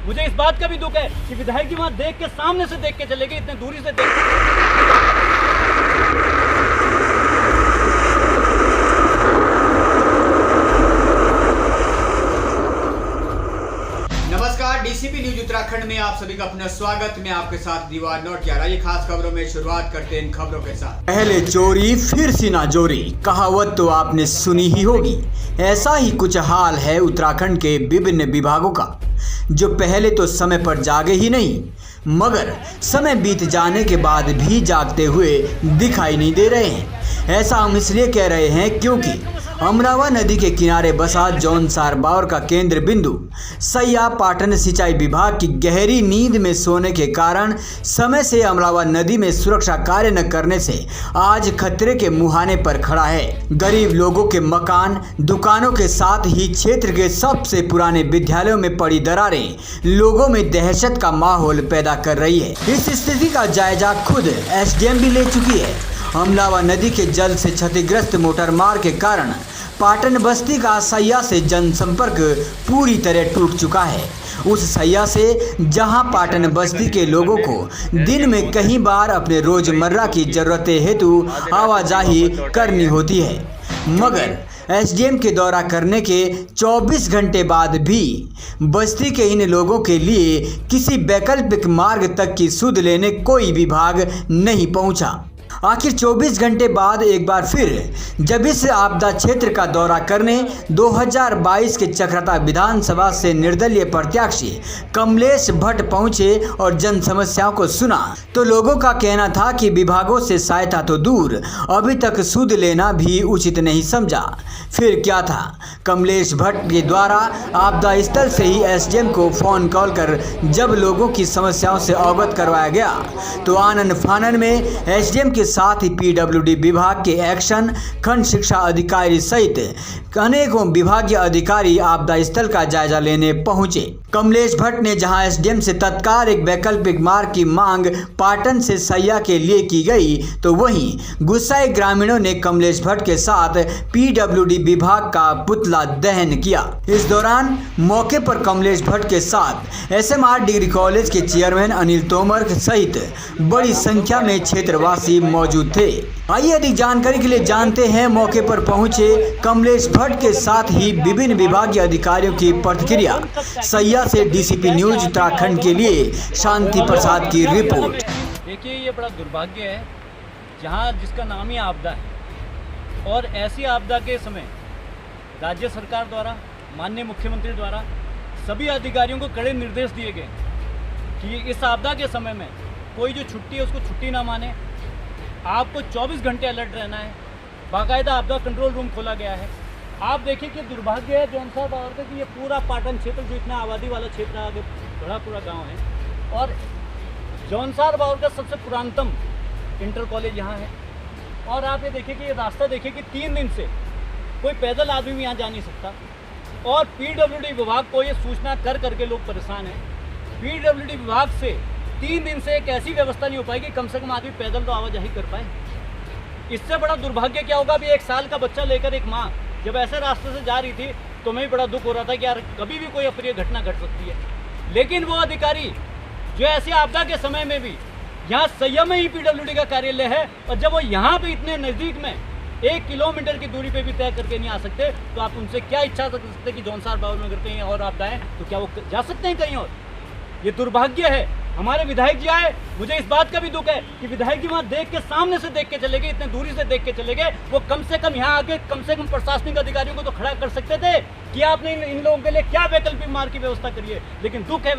मुझे इस बात का भी दुख है कि विधायक जी वहां देख के सामने से देख के चले गए, इतने दूरी से देख नमस्कार, डीसीपी न्यूज उत्तराखंड में आप सभी का अपना स्वागत। मैं आपके साथ दीवार नोट किया। ये खास खबरों में शुरुआत करते हैं इन खबरों के साथ। पहले चोरी फिर सीना जोरी, कहावत तो आपने सुनी ही होगी। ऐसा ही कुछ हाल है उत्तराखंड के विभिन्न विभागों का, जो पहले तो समय पर जागे ही नहीं, मगर समय बीत जाने के बाद भी जागते हुए दिखाई नहीं दे रहे हैं। ऐसा हम इसलिए कह रहे हैं क्योंकि अमरावा नदी के किनारे बसा जौनसार बावर का केंद्र बिंदु सैया पाटन सिंचाई विभाग की गहरी नींद में सोने के कारण समय से अमरावा नदी में सुरक्षा कार्य न करने से आज खतरे के मुहाने पर खड़ा है। गरीब लोगों के मकान, दुकानों के साथ ही क्षेत्र के सबसे पुराने विद्यालयों में पड़ी दरारें लोगों में दहशत का माहौल पैदा कर रही है। इस स्थिति का जायजा खुद एसडीएम भी ले चुकी है। अमरावा नदी के जल से क्षतिग्रस्त मोटर मार्ग के कारण पाटन बस्ती का सैया से जनसंपर्क पूरी तरह टूट चुका है। उस सैया से जहां पाटन बस्ती के लोगों को दिन में कई बार अपने रोजमर्रा की जरूरतें हेतु आवाजाही करनी होती है, मगर एसडीएम के दौरा करने के 24 घंटे बाद भी बस्ती के इन लोगों के लिए किसी वैकल्पिक मार्ग तक की सुध लेने कोई विभाग नहीं पहुंचा। आखिर 24 घंटे बाद एक बार फिर जब इस आपदा क्षेत्र का दौरा करने 2022 के चक्रता विधानसभा से निर्दलीय प्रत्याशी कमलेश भट्ट पहुंचे और जन समस्याओं को सुना, तो लोगों का कहना था कि विभागों से सहायता तो दूर, अभी तक सुध लेना भी उचित नहीं समझा। फिर क्या था, कमलेश भट्ट के द्वारा आपदा स्थल से ही एसडीएम को फोन कॉल कर जब लोगों की समस्याओं से अवगत करवाया गया, तो आनन फानन में एसडीएम के साथ ही पीडब्ल्यूडी विभाग के एक्शन खंड शिक्षा अधिकारी सहित अनेकों विभागीय अधिकारी आपदा स्थल का जायजा लेने पहुंचे। कमलेश भट्ट ने जहां एसडीएम से तत्काल एक वैकल्पिक मार्ग की मांग पाटन से सैया के लिए की गई, तो वहीं गुस्साए ग्रामीणों ने कमलेश भट्ट के साथ पीडब्ल्यूडी विभाग का पुतला दहन किया। इस दौरान मौके पर कमलेश भट्ट के साथ एसएमआर डिग्री कॉलेज के चेयरमैन अनिल तोमर सहित बड़ी संख्या में क्षेत्रवासी मौजूद थे। आइए अधिक जानकारी के लिए जानते हैं मौके पर पहुंचे कमलेश भट्ट के साथ ही विभिन्न विभागीय अधिकारियों की प्रतिक्रिया। सैया से डीसीपी न्यूज उत्तराखंड के लिए शांति प्रसाद की रिपोर्ट। देखिए, ये बड़ा दुर्भाग्य है जहाँ जिसका नाम ही आपदा है, और ऐसी आपदा के समय राज्य सरकार द्वारा, माननीय मुख्यमंत्री द्वारा सभी अधिकारियों को कड़े निर्देश दिए गए कि इस आपदा के समय में कोई जो छुट्टी है उसको छुट्टी ना माने, आपको 24 घंटे अलर्ट रहना है। बाकायदा आपदा कंट्रोल रूम खोला गया है। आप देखिए कि दुर्भाग्य है जौनसार बावर का कि ये पूरा पाटन क्षेत्र जो इतना आबादी वाला क्षेत्र है, आगे बड़ा पूरा गांव है, और जौनसार बावर का सबसे पुरानतम इंटर कॉलेज यहाँ है। और आप ये देखिए कि ये रास्ता देखिए कि 3 दिन से कोई पैदल आदमी भी यहाँ जा नहीं सकता, और पीडब्ल्यूडी विभाग को ये सूचना कर करके लोग परेशान हैं। पीडब्ल्यूडी विभाग से 3 दिन से एक ऐसी व्यवस्था नहीं हो पाई कि कम से कम आदमी पैदल तो आवाजाही कर पाए। इससे बड़ा दुर्भाग्य क्या होगा, अभी 1 साल का बच्चा लेकर एक माँ जब ऐसे रास्ते से जा रही थी तो मैं भी बड़ा दुख हो रहा था कि यार कभी भी कोई अप्रिय घटना घट सकती है। लेकिन वो अधिकारी जो ऐसी आपदा के समय में भी यहाँ सैया में ही पीडब्ल्यूडी का कार्यालय है, और जब वो यहाँ पे इतने नज़दीक में 1 किलोमीटर की दूरी पे भी तय करके नहीं आ सकते, तो आप उनसे क्या इच्छा कर सकते कि जौनसार बावर में अगर कहीं और आपदा है तो क्या वो जा सकते हैं कहीं और? ये दुर्भाग्य है। हमारे विधायक जी आए, मुझे इस बात का भी दुख है कि विधायक जी वहाँ देख के सामने से देख के चले गए, इतने दूरी से देख के चले गए। वो कम से कम यहाँ आके कम से कम प्रशासनिक अधिकारियों को तो खड़ा कर सकते थे कि आपने इन लोगों के लिए क्या वैकल्पिक मार्ग की व्यवस्था करी है। लेकिन दुख है,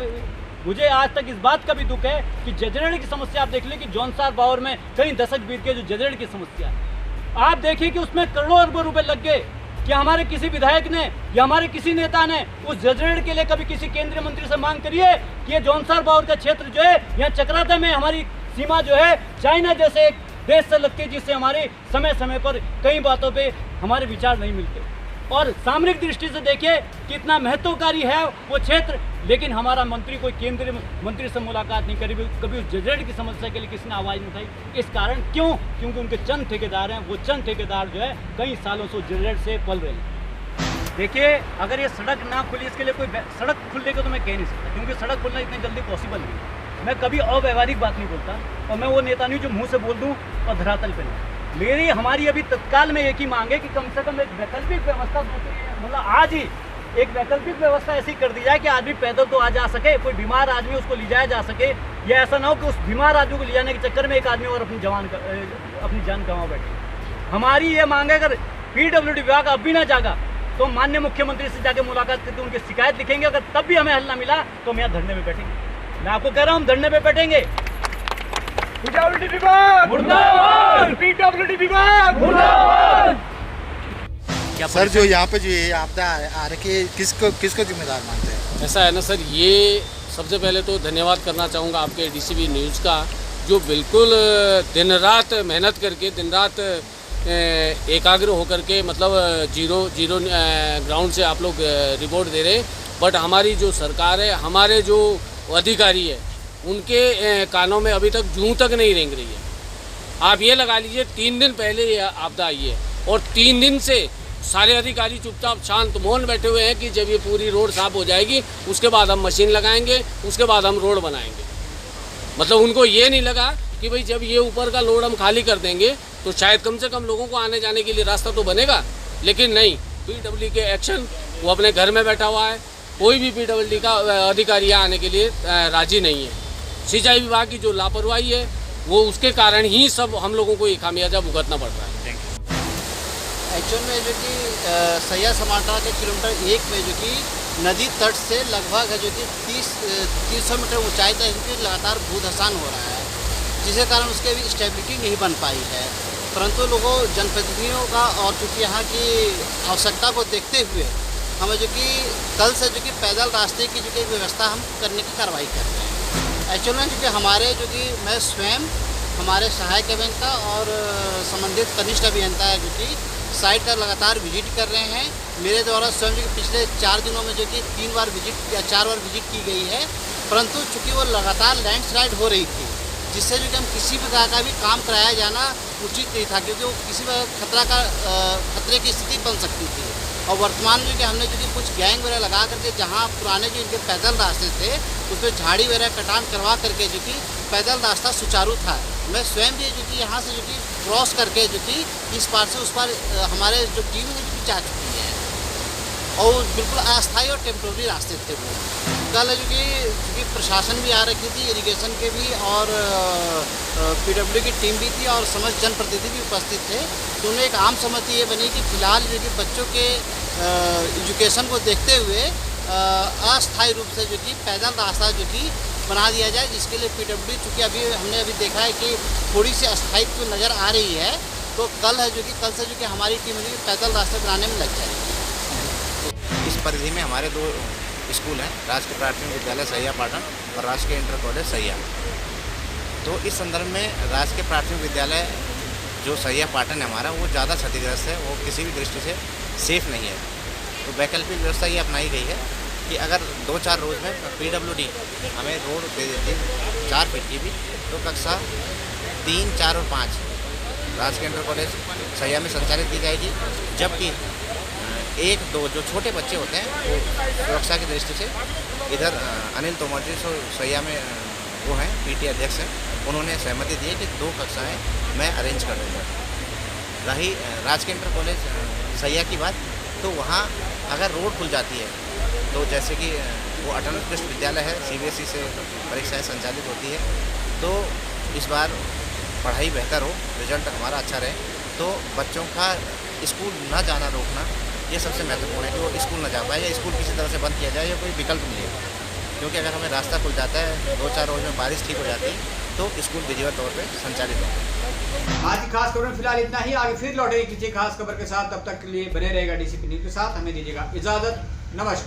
मुझे आज तक इस बात का भी दुख है कि जजरेड़ की समस्या आप देख लें कि जौनसार बावर में कई दशक बीत के जो जजरेड़ की समस्या है, आप देखिए कि उसमें करोड़ों अरबों रुपए लग गए। क्या हमारे किसी विधायक ने या हमारे किसी नेता ने उस जजरेड़ के लिए कभी किसी केंद्रीय मंत्री से मांग करी है कि ये जौनसार बावर का क्षेत्र जो है, यहाँ चक्राता में हमारी सीमा जो है चाइना जैसे एक देश से लगती है, जिससे हमारे समय समय पर कई बातों पे हमारे विचार नहीं मिलते। और सामरिक दृष्टि से देखिए कितना महत्वकारी है वो क्षेत्र, लेकिन हमारा मंत्री कोई केंद्रीय मंत्री से मुलाकात नहीं करी, कभी उस जजरेड़ की समस्या के लिए किसी ने आवाज़ नहीं उठाई। इस कारण क्यों? क्योंकि उनके चंद ठेकेदार हैं, वो चंद ठेकेदार जो है कई सालों से जजरेड़ से पल रहे हैं। देखिए, अगर ये सड़क ना खुली, इसके लिए कोई सड़क खुलने को तो मैं कह नहीं सकता, क्योंकि सड़क खुलना इतनी जल्दी पॉसिबल नहीं है। मैं कभी अव्यवहारिक बात नहीं बोलता, और मैं वो नेता नहीं जो मुंह से बोल दूं और धरातल पे नहीं। हमारी अभी तत्काल में एक ही मांग है कि कम से कम एक वैकल्पिक व्यवस्था, मतलब आज ही एक वैकल्पिक व्यवस्था ऐसी कर दी जाए कि आदमी पैदल तो आ जा सके, कोई बीमार आदमी उसको ले जाया जा सके, या ऐसा ना हो कि उस बीमार आदमी को ले जाने के चक्कर में एक आदमी और अपनी जान गंवा बैठे। हमारी ये मांग है, अगर PWD विभाग अब भी ना जागा तो माननीय मुख्यमंत्री से जाके मुलाकात करके उनकी शिकायत लिखेंगे। अगर तब भी हमें हल ना मिला तो हम यहाँ धरने में बैठेंगे। मैं आपको कह रहा हूँ, हम धरने में बैठेंगे। PWD विभाग मुर्दाबाद, PWD विभाग मुर्दाबाद। सर, जो यहाँ पे जो ये आपदा आ रही है, किसको जिम्मेदार मानते हैं? ऐसा है ना सर, ये सबसे पहले तो धन्यवाद करना चाहूँगा आपके DCP न्यूज़ का, जो बिल्कुल दिन रात मेहनत करके, दिन रात एकाग्र होकर के, मतलब जीरो ग्राउंड से आप लोग रिपोर्ट दे रहे हैं। बट हमारी जो सरकार है, हमारे जो अधिकारी है, उनके कानों में अभी तक जूं तक नहीं रेंग रही है। आप ये लगा लीजिए, 3 दिन पहले ये आपदा आई है और 3 दिन से सारे अधिकारी चुपचाप शांत मौन बैठे हुए हैं कि जब ये पूरी रोड साफ हो जाएगी उसके बाद हम मशीन लगाएंगे, उसके बाद हम रोड बनाएंगे। मतलब उनको ये नहीं लगा कि भाई जब ये ऊपर का लोड हम खाली कर देंगे तो शायद कम से कम लोगों को आने जाने के लिए रास्ता तो बनेगा। लेकिन नहीं, PWD के एक्शन, वो अपने घर में बैठा हुआ है। कोई भी PWD का अधिकारी यहाँ आने के लिए राजी नहीं है। सिंचाई विभाग की जो लापरवाही है, वो उसके कारण ही सब हम लोगों को ये खामियाजा भुगतना पड़ रहा है। एक्चुअल में जो कि सैया समाटा के किलोमीटर 1 में जो कि नदी तट से लगभग है जो कि 300 मीटर ऊंचाई तक इनकी लगातार भूधसान हो रहा है, जिसके कारण उसकी अभी स्टेबिलिटी नहीं बन पाई है। परंतु लोगों, जनप्रतिनिधियों का और चूँकि यहाँ की आवश्यकता को देखते हुए हमें जो कि कल से जो कि पैदल रास्ते की जो कि व्यवस्था हम करने की कार्रवाई कर रहे हैं। एक्चुअल में जो कि हमारे जो कि मैं स्वयं, हमारे सहायक अभियंता और संबंधित कनिष्ठ अभियंता है जो कि साइट का लगातार विजिट कर रहे हैं। मेरे द्वारा स्वयं जो कि पिछले 4 दिनों में जो कि 3 बार विजिट या 4 बार विजिट की गई है। परंतु चूँकि वो लगातार लैंडस्लाइड हो रही थी, जिससे जो कि हम किसी प्रकार का भी काम कराया जाना उचित नहीं था, क्योंकि वो किसी खतरे की स्थिति बन सकती थी। और वर्तमान में जो कि हमने जो कि कुछ गैंग वगैरह लगा करके, जहाँ पुराने जो इनके पैदल रास्ते थे उसमें झाड़ी वगैरह कटान करवा करके जो कि पैदल रास्ता सुचारू था। मैं स्वयं भी जो कि यहाँ से जो कि क्रॉस करके जो कि इस पार से उस पार हमारे जो टीम है जो कि जा चुकी है, और बिल्कुल अस्थायी और टेम्प्रोरी रास्ते थे वो। कल जो कि प्रशासन भी आ रखी थी, इरिगेशन के भी, और PWD की टीम भी थी, और समस्त जनप्रतिनिधि भी उपस्थित थे। तो उन्हें एक आम सहमति ये बनी कि फिलहाल जो कि बच्चों के एजुकेशन को देखते हुए अस्थायी रूप से जो कि पैदल रास्ता जो कि बना दिया जाए, जिसके लिए PWD, चूँकि हमने अभी देखा है कि थोड़ी सी अस्थायित्व नज़र आ रही है, तो कल से जो कि हमारी टीम जो कि पैदल रास्ते बनाने में लग जाएगी। इस परिधि में हमारे 2 स्कूल हैं, राजकीय प्राथमिक विद्यालय सैया पाटन और राजकीय इंटर कॉलेज सैया। तो इस संदर्भ में राजकीय प्राथमिक विद्यालय जो सैया पाटन है हमारा, वो ज़्यादा क्षतिग्रस्त है, वो किसी भी दृष्टि से सेफ़ नहीं है। तो वैकल्पिक व्यवस्था ये अपनाई गई है कि अगर 2-4 रोज़ में PWD हमें रोड दे देती है 4 फीट की भी, तो कक्षा 3, 4 और 5 राजकीय इंटर कॉलेज सैया में संचालित की जाएगी। जबकि 1-2 जो छोटे बच्चे होते हैं, वो सुरक्षा की दृष्टि से इधर अनिल तोमर जी सैया में वो हैं PT अध्यक्ष हैं, उन्होंने सहमति दी है कि 2 कक्षाएँ मैं अरेंज कर दूँगा। रही राजकीय इंटर कॉलेज सैया की बात, तो वहाँ अगर रोड खुल जाती है, तो जैसे कि वो अटल उत्कृष्ट विद्यालय है, CBSE से परीक्षाएं संचालित होती है, तो इस बार पढ़ाई बेहतर हो, रिजल्ट हमारा अच्छा रहे, तो बच्चों का स्कूल ना जाना रोकना ये सबसे महत्वपूर्ण है कि वो स्कूल ना जा पाए, या स्कूल किसी तरह से बंद किया जाए, या कोई विकल्प मिलेगा। क्योंकि अगर हमें रास्ता खुल जाता है, 2-4 रोज में बारिश ठीक हो जाती है, तो स्कूल विधिवत तौर पे संचालित होगा। आज की खास खबर में फिलहाल इतना ही। आगे फिर लौटेगी किसी खास खबर के साथ, तब तक के लिए बने रहेगा DCP न्यूज़ के साथ। हमें दीजिएगा इजाजत। नमस्कार।